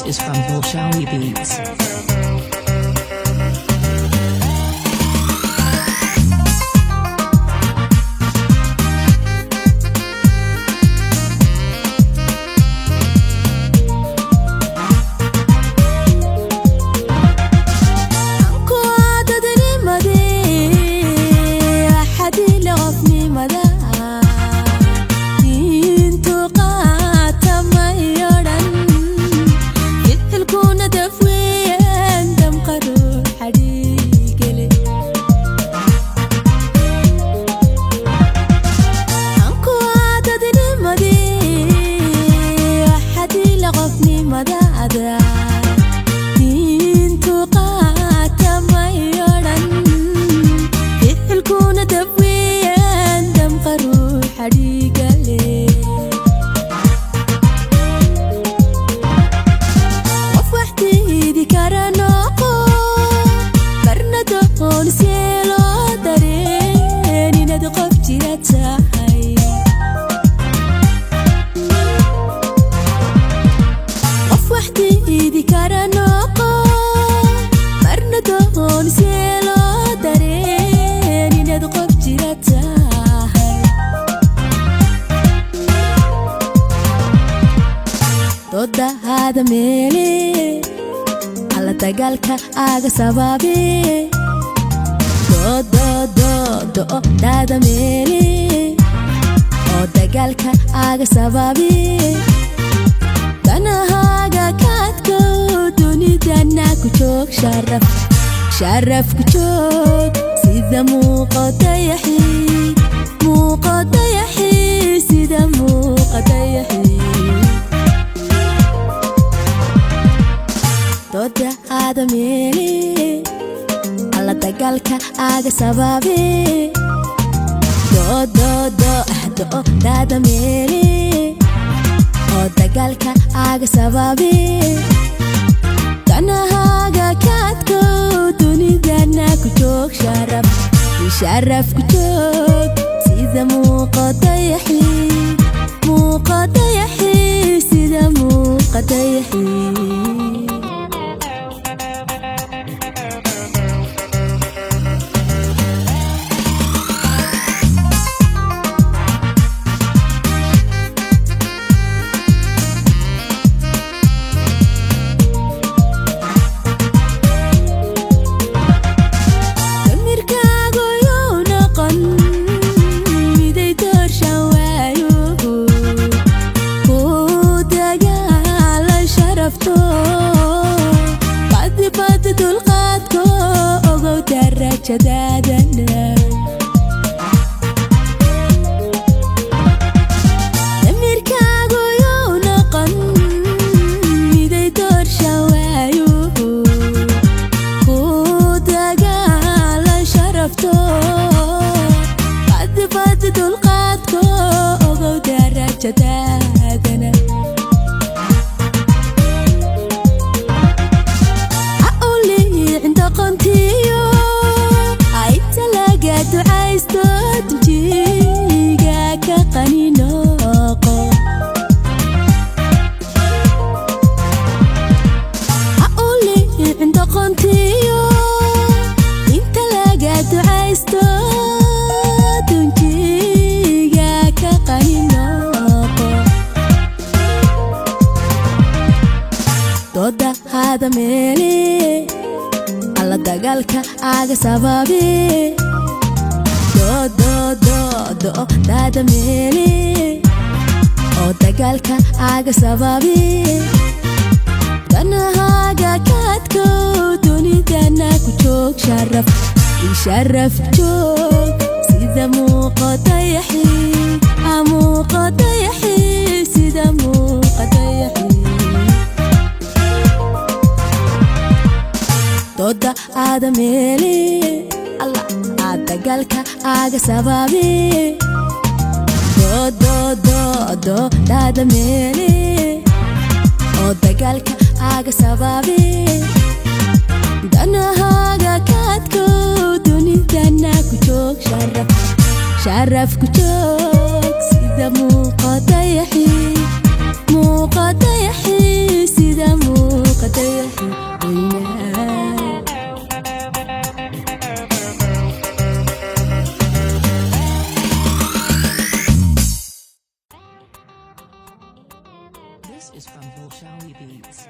is from Bolshawi Beats. doodaada meeley alla dagaalka aga sababi doodaada meeley oo dagaalka aga sababi danahaaga kaadko dunidana ku joog sharaf ku joog sida muuqatayaxi sida muuqatayaxi doodaada meeley alla dagaalka aga sababi doodaada meeley oo dagaalka aga sababi danahaaga kaadko dunidana ku joog sharaf ku joog sida muuqatayaxi sida muuqatayaxi damirkaagu yuu noqon miday doorshawayu ku dagaalan sharafto badbad dulqaadko ogow darajadaadana doodaada meeley alla dagaalka aga sababi doodaada meeley oo dagaalka aga sababi danahaaga kaadko dunidana ku joog sharaf ku joog sida muuqatayaxi sida muuqatayaxi doodaada meeley alla dagaalka aga sababi doodaada meeley oo dagaalka aga sababi danahaaga kaadko dunidana ku joog sharaf ku joog sida muuqatayaxi sida muuqatayaxi This is from Bolshawi Beats.